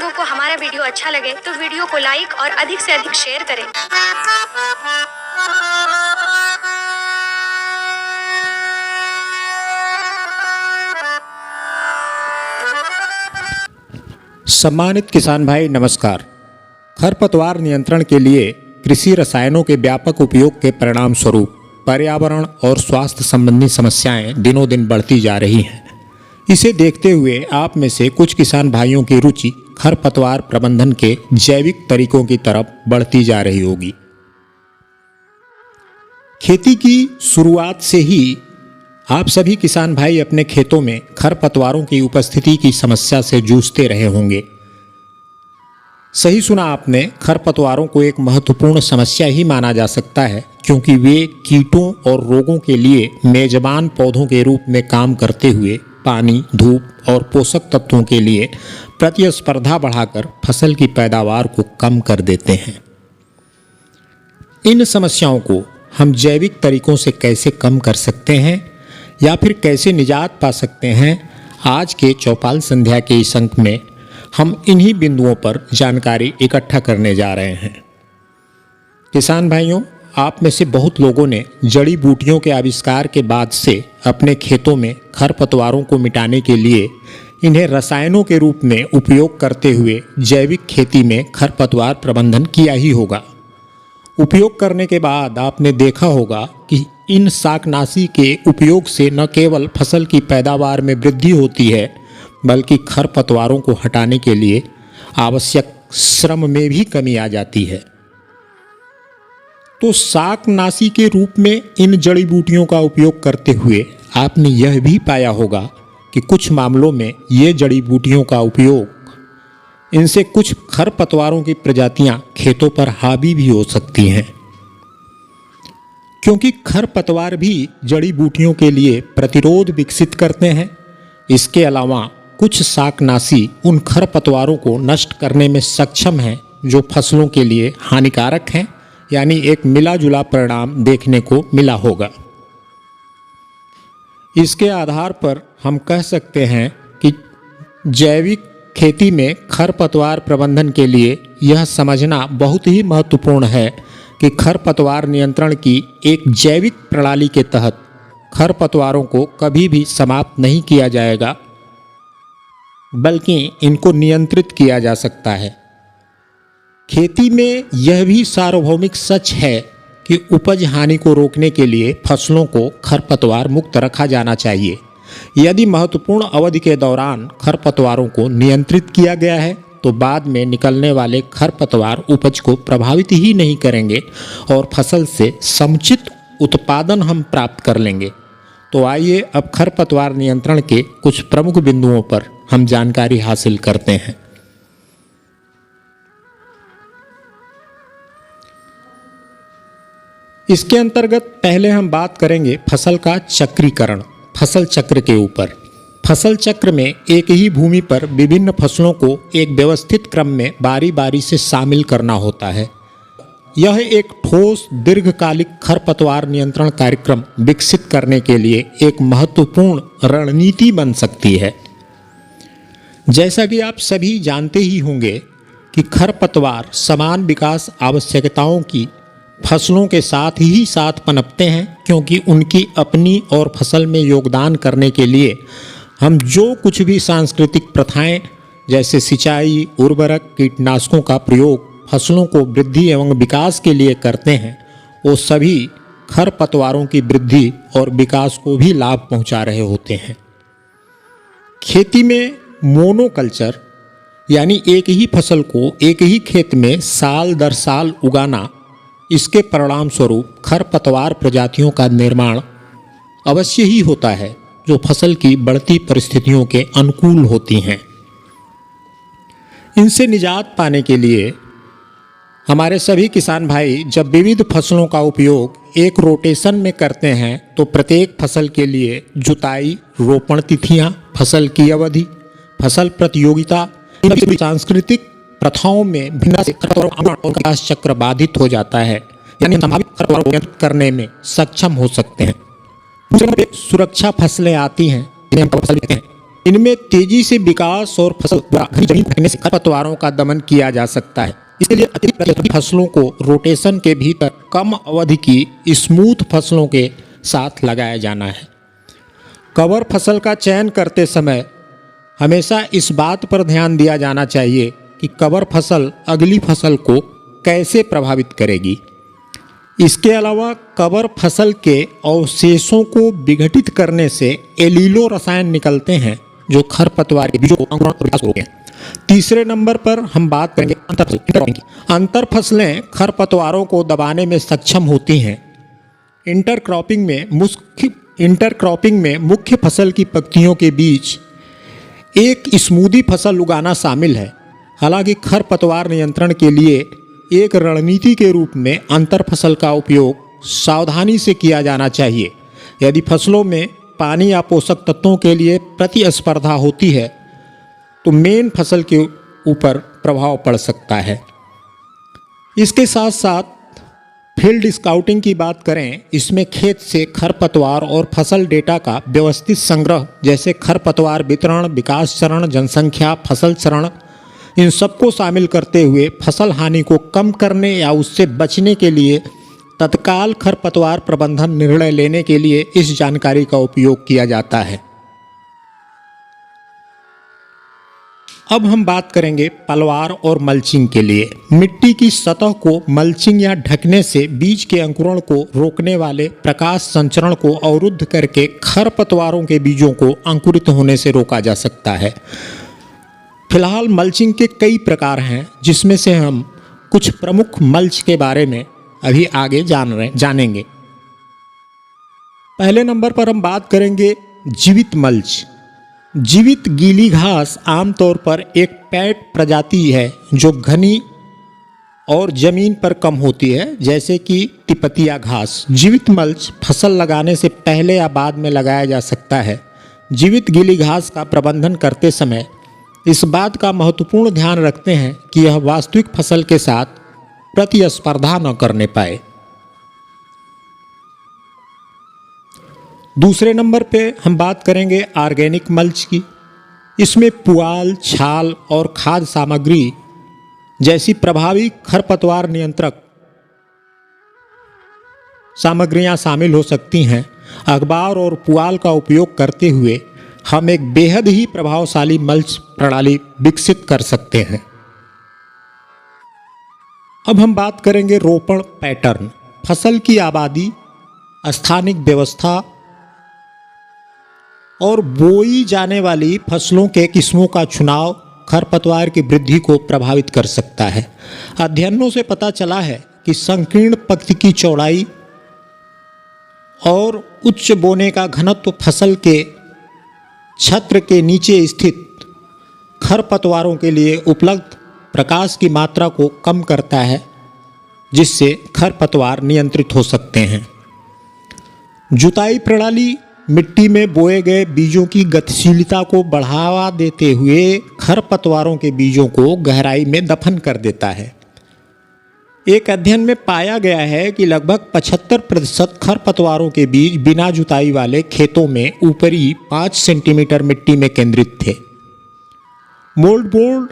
लोगों को हमारा वीडियो अच्छा लगे तो वीडियो को लाइक और अधिक से अधिक शेयर करें। सम्मानित किसान भाई नमस्कार। खरपतवार नियंत्रण के लिए कृषि रसायनों के व्यापक उपयोग के परिणाम स्वरूप पर्यावरण और स्वास्थ्य संबंधी समस्याएं दिनों दिन बढ़ती जा रही हैं। इसे देखते हुए आप में से कुछ किसान भाइयों की रुचि खरपतवार प्रबंधन के जैविक तरीकों की तरफ बढ़ती जा रही होगी। खेती की शुरुआत से ही आप सभी किसान भाई अपने खेतों में खरपतवारों की उपस्थिति की समस्या से जूझते रहे होंगे। सही सुना आपने, खरपतवारों को एक महत्वपूर्ण समस्या ही माना जा सकता है, क्योंकि वे कीटों और रोगों के लिए मेजबान पौधों के रूप में काम करते हुए पानी, धूप और पोषक तत्वों के लिए प्रतिस्पर्धा बढ़ाकर फसल की पैदावार को कम कर देते हैं। इन समस्याओं को हम जैविक तरीकों से कैसे कम कर सकते हैं या फिर कैसे निजात पा सकते हैं, आज के चौपाल संध्या के इस अंक में हम इन्हीं बिंदुओं पर जानकारी इकट्ठा करने जा रहे हैं। किसान भाइयों, आप में से बहुत लोगों ने जड़ी बूटियों के आविष्कार के बाद से अपने खेतों में खरपतवारों को मिटाने के लिए इन्हें रसायनों के रूप में उपयोग करते हुए जैविक खेती में खरपतवार प्रबंधन किया ही होगा। उपयोग करने के बाद आपने देखा होगा कि इन शाकनाशी के उपयोग से न केवल फसल की पैदावार में वृद्धि होती है, बल्कि खरपतवारों को हटाने के लिए आवश्यक श्रम में भी कमी आ जाती है। तो शाकनाशी के रूप में इन जड़ी बूटियों का उपयोग करते हुए आपने यह भी पाया होगा कि कुछ मामलों में ये जड़ी बूटियों का उपयोग, इनसे कुछ खरपतवारों की प्रजातियां खेतों पर हावी भी हो सकती हैं, क्योंकि खरपतवार भी जड़ी बूटियों के लिए प्रतिरोध विकसित करते हैं। इसके अलावा कुछ शाकनाशी उन खरपतवारों को नष्ट करने में सक्षम हैं जो फसलों के लिए हानिकारक हैं, यानी एक मिला जुला परिणाम देखने को मिला होगा। इसके आधार पर हम कह सकते हैं कि जैविक खेती में खरपतवार प्रबंधन के लिए यह समझना बहुत ही महत्वपूर्ण है कि खरपतवार नियंत्रण की एक जैविक प्रणाली के तहत खरपतवारों को कभी भी समाप्त नहीं किया जाएगा, बल्कि इनको नियंत्रित किया जा सकता है। खेती में यह भी सार्वभौमिक सच है कि उपज हानि को रोकने के लिए फसलों को खरपतवार मुक्त रखा जाना चाहिए। यदि महत्वपूर्ण अवधि के दौरान खरपतवारों को नियंत्रित किया गया है तो बाद में निकलने वाले खरपतवार उपज को प्रभावित ही नहीं करेंगे और फसल से समुचित उत्पादन हम प्राप्त कर लेंगे। तो आइए अब खरपतवार नियंत्रण के कुछ प्रमुख बिंदुओं पर हम जानकारी हासिल करते हैं। इसके अंतर्गत पहले हम बात करेंगे फसल का चक्रीकरण, फसल चक्र के ऊपर। फसल चक्र में एक ही भूमि पर विभिन्न फसलों को एक व्यवस्थित क्रम में बारी बारी से शामिल करना होता है। यह एक ठोस दीर्घकालिक खरपतवार नियंत्रण कार्यक्रम विकसित करने के लिए एक महत्वपूर्ण रणनीति बन सकती है। जैसा कि आप सभी जानते ही होंगे कि खरपतवार समान विकास आवश्यकताओं की फसलों के साथ ही साथ पनपते हैं, क्योंकि उनकी अपनी और फसल में योगदान करने के लिए हम जो कुछ भी सांस्कृतिक प्रथाएं जैसे सिंचाई, उर्वरक, कीटनाशकों का प्रयोग फसलों को वृद्धि एवं विकास के लिए करते हैं, वो सभी खरपतवारों की वृद्धि और विकास को भी लाभ पहुंचा रहे होते हैं। खेती में मोनोकल्चर यानी एक ही फसल को एक ही खेत में साल दर साल उगाना, इसके परिणाम स्वरूप खरपतवार प्रजातियों का निर्माण अवश्य ही होता है जो फसल की बढ़ती परिस्थितियों के अनुकूल होती हैं। इनसे निजात पाने के लिए हमारे सभी किसान भाई जब विविध फसलों का उपयोग एक रोटेशन में करते हैं तो प्रत्येक फसल के लिए जुताई, रोपण तिथियां, फसल की अवधि, फसल प्रतियोगिता, सांस्कृतिक प्रथाओं में भिन्नता से खरपतवार और विकास चक्र बाधित हो जाता है, यानी संभावित खरपतवार को नियंत्रित करने में सक्षम हो सकते हैं। सुरक्षा फसलें आती हैं जिन्हें हम फसल कहते हैं। इनमें तेजी से विकास और फसल घनी जमीन रखने से खरपतवारों का दमन किया जा सकता है। इसके लिए अतिरिक्त फसलों को रोटेशन के भीतर कम अवधि की स्मूथ फसलों के साथ लगाया जाना है। कवर फसल का चयन करते समय हमेशा इस बात पर ध्यान दिया जाना चाहिए कि कवर फसल अगली फसल को कैसे प्रभावित करेगी। इसके अलावा कवर फसल के अवशेषों को विघटित करने से एलीलो रसायन निकलते हैं जो खरपतवार के बीजों को अंकुरण और विकास को रोकते हैं। तीसरे नंबर पर हम बात करेंगे अंतरफसलें की। अंतरफसलें खरपतवारों को दबाने में सक्षम होती हैं। इंटरक्रॉपिंग में मुख्य फसल की पंक्तियों के बीच एक स्मूदी फसल उगाना शामिल है। हालांकि खरपतवार नियंत्रण के लिए एक रणनीति के रूप में अंतरफसल का उपयोग सावधानी से किया जाना चाहिए। यदि फसलों में पानी या पोषक तत्वों के लिए प्रतिस्पर्धा होती है तो मेन फसल के ऊपर प्रभाव पड़ सकता है। इसके साथ साथ फील्ड स्काउटिंग की बात करें, इसमें खेत से खरपतवार और फसल डेटा का व्यवस्थित संग्रह जैसे खरपतवार वितरण, विकास चरण, जनसंख्या, फसल चरण, इन सबको शामिल करते हुए फसल हानि को कम करने या उससे बचने के लिए तत्काल खरपतवार प्रबंधन निर्णय लेने के लिए इस जानकारी का उपयोग किया जाता है। अब हम बात करेंगे पलवार और मल्चिंग के लिए। मिट्टी की सतह को मल्चिंग या ढकने से बीज के अंकुरण को रोकने वाले प्रकाश संचरण को अवरुद्ध करके खरपतवारों के बीजों को अंकुरित होने से रोका जा सकता है। फिलहाल मल्चिंग के कई प्रकार हैं, जिसमें से हम कुछ प्रमुख मल्च के बारे में अभी आगे जानेंगे। पहले नंबर पर हम बात करेंगे जीवित मल्च। जीवित गीली घास आमतौर पर एक पैट प्रजाति है जो घनी और जमीन पर कम होती है, जैसे कि तिपतिया घास। जीवित मल्च फसल लगाने से पहले या बाद में लगाया जा सकता है। जीवित गीली घास का प्रबंधन करते समय इस बात का महत्वपूर्ण ध्यान रखते हैं कि यह वास्तविक फसल के साथ प्रतिस्पर्धा न करने पाए। दूसरे नंबर पे हम बात करेंगे ऑर्गेनिक मल्च की। इसमें पुआल, छाल और खाद्य सामग्री जैसी प्रभावी खरपतवार नियंत्रक सामग्रियां शामिल हो सकती हैं। अखबार और पुआल का उपयोग करते हुए हम एक बेहद ही प्रभावशाली मल्च प्रणाली विकसित कर सकते हैं। अब हम बात करेंगे रोपण पैटर्न। फसल की आबादी, स्थानिक व्यवस्था और बोई जाने वाली फसलों के किस्मों का चुनाव खरपतवार की वृद्धि को प्रभावित कर सकता है। अध्ययनों से पता चला है कि संकीर्ण पंक्ति की चौड़ाई और उच्च बोने का घनत्व फसल के छत्र के नीचे स्थित खरपतवारों के लिए उपलब्ध प्रकाश की मात्रा को कम करता है, जिससे खरपतवार नियंत्रित हो सकते हैं। जुताई प्रणाली मिट्टी में बोए गए बीजों की गतिशीलता को बढ़ावा देते हुए खरपतवारों के बीजों को गहराई में दफन कर देता है। एक अध्ययन में पाया गया है कि लगभग 75% खरपतवारों के बीज बिना जुताई वाले खेतों में ऊपरी 5 सेंटीमीटर मिट्टी में केंद्रित थे। मोल्ड बोर्ड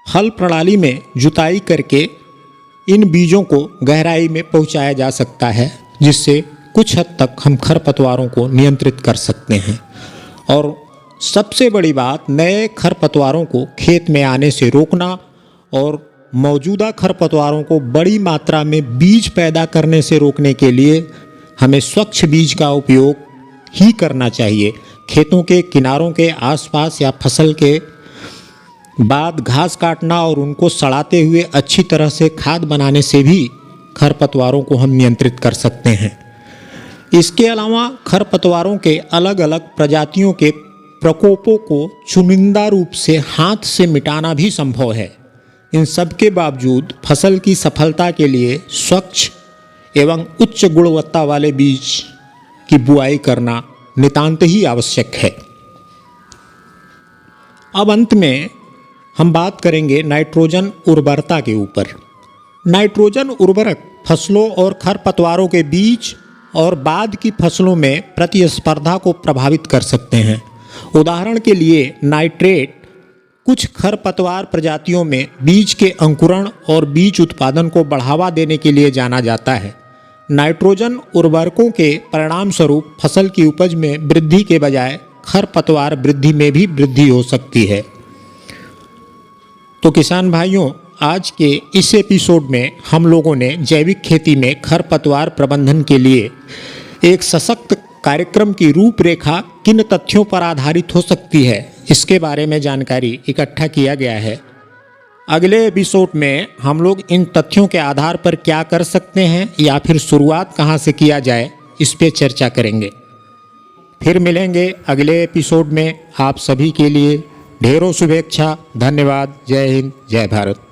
हल प्रणाली में जुताई करके इन बीजों को गहराई में पहुंचाया जा सकता है, जिससे कुछ हद तक हम खरपतवारों को नियंत्रित कर सकते हैं। और सबसे बड़ी बात, नए खरपतवारों को खेत में आने से रोकना और मौजूदा खरपतवारों को बड़ी मात्रा में बीज पैदा करने से रोकने के लिए हमें स्वच्छ बीज का उपयोग ही करना चाहिए। खेतों के किनारों के आसपास या फसल के बाद घास काटना और उनको सड़ाते हुए अच्छी तरह से खाद बनाने से भी खरपतवारों को हम नियंत्रित कर सकते हैं। इसके अलावा खरपतवारों के अलग अलग प्रजातियों के प्रकोपों को चुनिंदा रूप से हाथ से मिटाना भी संभव है। इन सब के बावजूद फसल की सफलता के लिए स्वच्छ एवं उच्च गुणवत्ता वाले बीज की बुआई करना नितांत ही आवश्यक है। अब अंत में हम बात करेंगे नाइट्रोजन उर्वरता के ऊपर। नाइट्रोजन उर्वरक फसलों और खरपतवारों के बीच और बाद की फसलों में प्रतिस्पर्धा को प्रभावित कर सकते हैं। उदाहरण के लिए नाइट्रेट कुछ खरपतवार प्रजातियों में बीज के अंकुरण और बीज उत्पादन को बढ़ावा देने के लिए जाना जाता है। नाइट्रोजन उर्वरकों के परिणाम स्वरूप फसल की उपज में वृद्धि के बजाय खरपतवार वृद्धि में भी वृद्धि हो सकती है। तो किसान भाइयों, आज के इस एपिसोड में हम लोगों ने जैविक खेती में खरपतवार प्रबंधन के लिए एक सशक्त कार्यक्रम की रूपरेखा किन तथ्यों पर आधारित हो सकती है, इसके बारे में जानकारी इकट्ठा किया गया है। अगले एपिसोड में हम लोग इन तथ्यों के आधार पर क्या कर सकते हैं या फिर शुरुआत कहाँ से किया जाए, इस पे चर्चा करेंगे। फिर मिलेंगे अगले एपिसोड में। आप सभी के लिए ढेरों शुभेच्छा। धन्यवाद। जय हिंद, जय भारत।